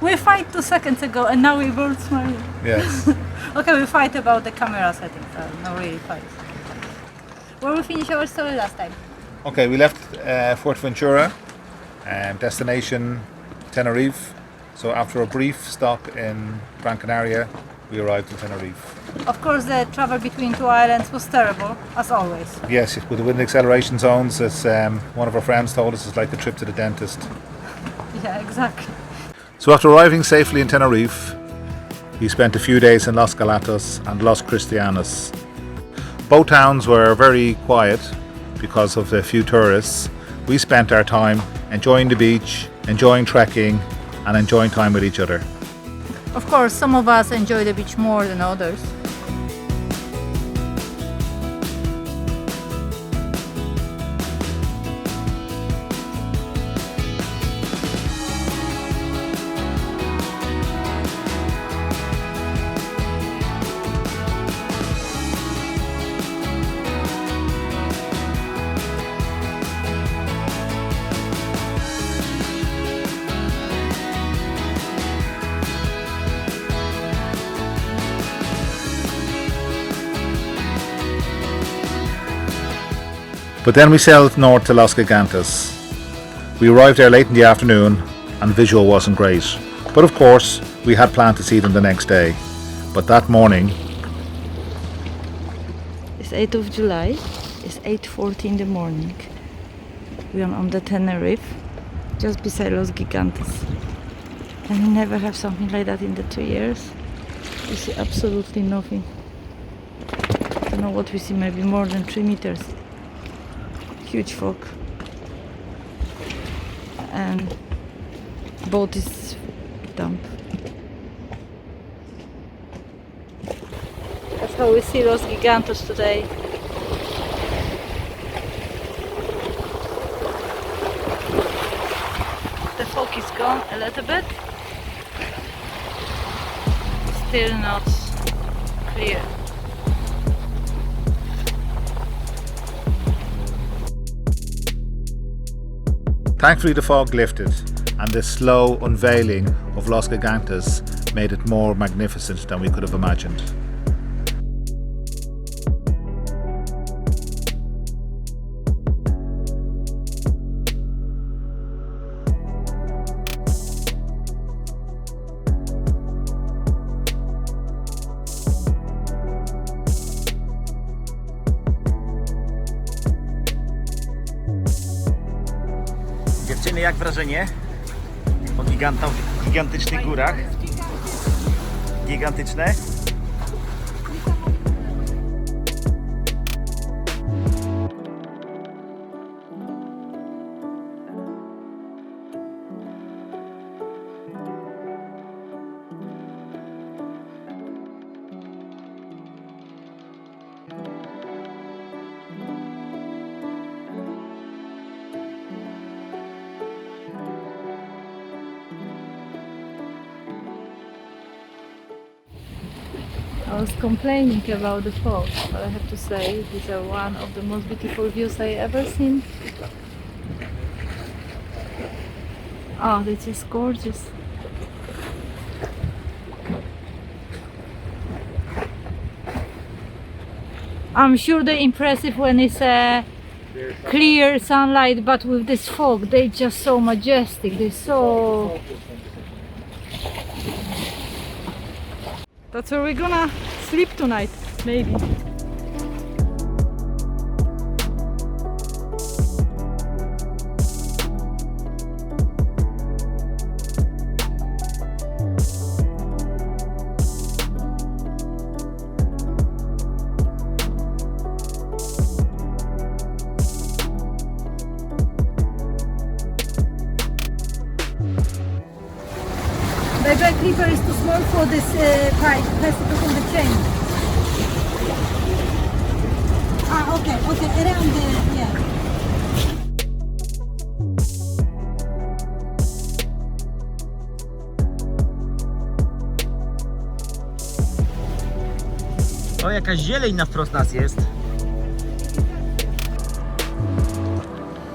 We fight 2 seconds ago and now we both smiling. Yes. Okay, we fight about the camera settings, no really fight. Where we finished our story last time? Okay, we left Fuerteventura, destination Tenerife. So after a brief stop in Gran Canaria, we arrived in Tenerife. Of course, the travel between two islands was terrible, as always. Yes, with the wind acceleration zones, as one of our friends told us, it's like the trip to the dentist. Yeah, exactly. So after arriving safely in Tenerife, we spent a few days in Los Galatos and Los Cristianos. Both towns were very quiet because of the few tourists. We spent our time enjoying the beach, enjoying trekking, and enjoying time with each other. Of course, some of us enjoy the beach more than others. But then we sailed north to Los Gigantes. We arrived there late in the afternoon and visual wasn't great. But of course, we had planned to see them the next day. But that morning... It's 8th of July, it's 8:40 in the morning. We are on the Tenerife, just beside Los Gigantes. And we never have something like that in the 2 years. We see absolutely nothing. I don't know what we see, maybe more than 3 meters. Huge fog. And boat is dump. That's how we see Los Gigantes today. The fog is gone a little bit. Still not clear. Thankfully the fog lifted and the slow unveiling of Los Gigantes made it more magnificent than we could have imagined. Dziewczyny, jak wrażenie po gigantycznych górach? Gigantyczne? I was complaining about the fog, but I have to say these are one of the most beautiful views I ever seen. Oh, they're just gorgeous. I'm sure they're impressive when it's clear sunlight, but with this fog, they're just so majestic. They're so... That's where we're gonna sleep tonight, maybe. The back clipper is too small for this pipe. It has to go from the chain. Ah, okay, around the, yeah. O, jakaś zieleń na wprost nas jest.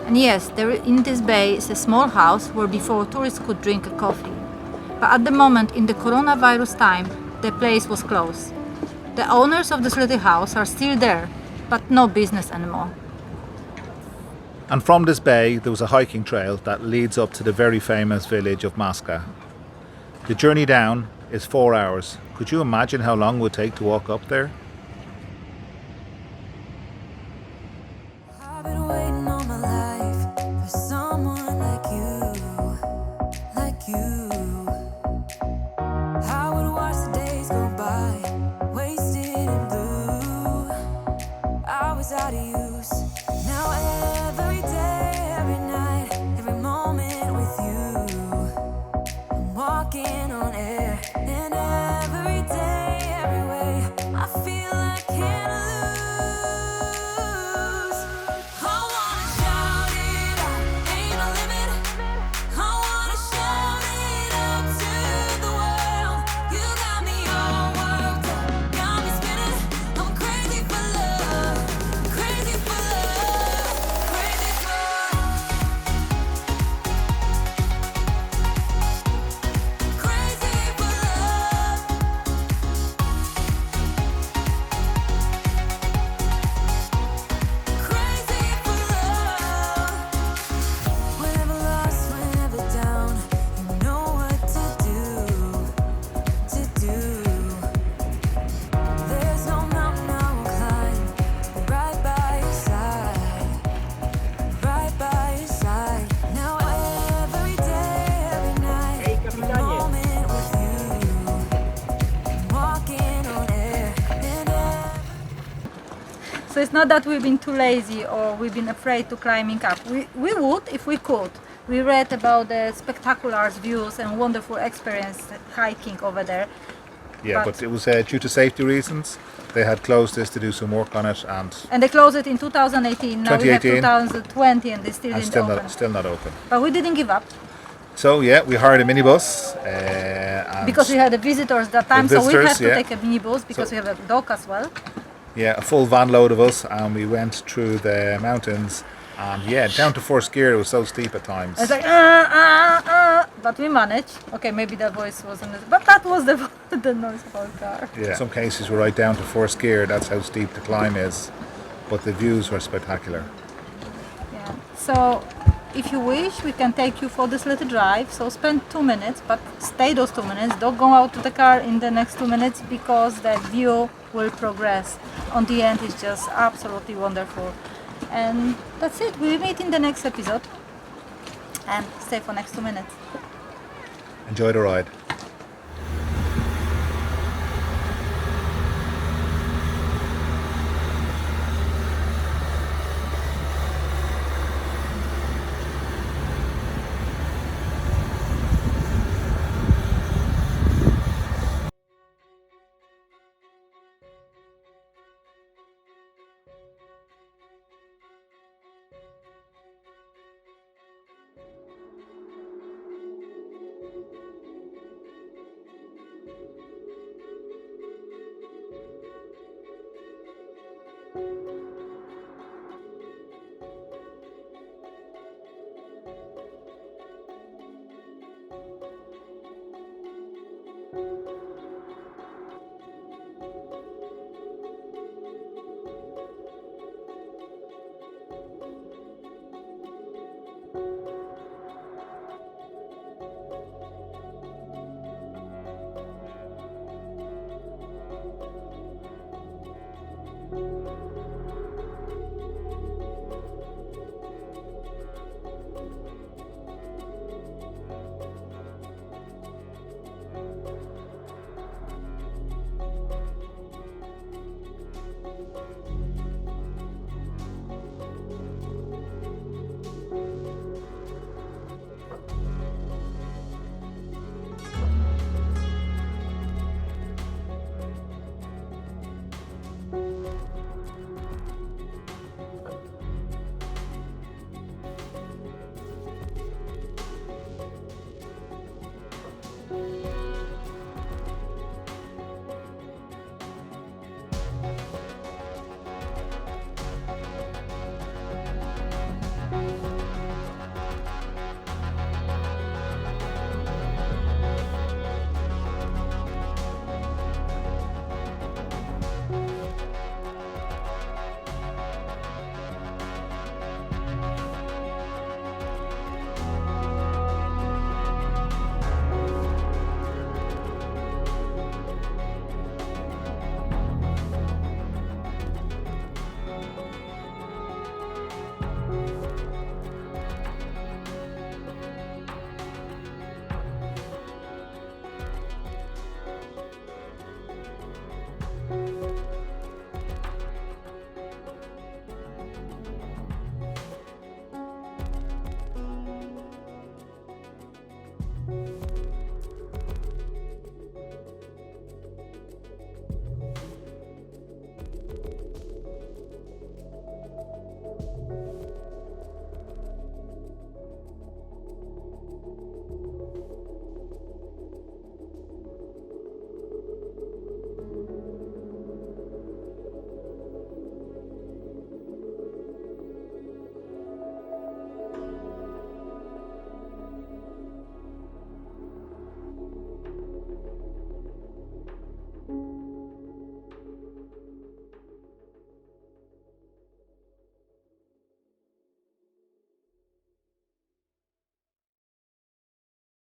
And yes, there in this bay is a small house where before tourists could drink a coffee. But at the moment, in the coronavirus time, the place was closed. The owners of this little house are still there, but no business anymore. And from this bay, there was a hiking trail that leads up to the very famous village of Masca. The journey down is 4 hours. Could you imagine how long it would take to walk up there? I've been waiting all my life for someone like you. I would watch the days go by, wasted in blue. I was out of use. Now every day, every night, every moment with you, I'm walking on air. And every day, every way, I feel I can't lose. I wanna shout it out, ain't no limit. I wanna shout it up to the world. You got me all worked up, got me spinning. I'm crazy for love, crazy for love, crazy for love, crazy for love. Crazy for love. Whenever lost, whenever down, you know what to do, to do. There's no mountain I won't climb, right by your side, right by your side. Now every day, every night, every moment with you, I'm walking on air. And So it's not that we've been too lazy or we've been afraid to climbing up. We would if we could. We read about the spectacular views and wonderful experience hiking over there. Yeah, but it was due to safety reasons. They had closed this to do some work on it, and And they closed it in 2018. Now we have 2018. 2020 and they still didn't still open. still not open. But we didn't give up So yeah, we hired a minibus. And because we had the visitors that time. So we visitors, have to yeah. take a minibus because So- we have a dog as well. yeah, a full van load of us, and we went through the mountains. And yeah, down to first gear, it was so steep at times. It's like but we managed. Okay, maybe that voice wasn't, but that was the the noise of our car. Yeah. In some cases, we're right down to first gear. That's how steep the climb is. But the views were spectacular. Yeah. So if you wish, we can take you for this little drive. So spend 2 minutes, but stay those 2 minutes. Don't go out to the car in the next 2 minutes because the view will progress. On the end, it's just absolutely wonderful. And that's it. We'll meet in the next episode. And stay for next 2 minutes. Enjoy the ride.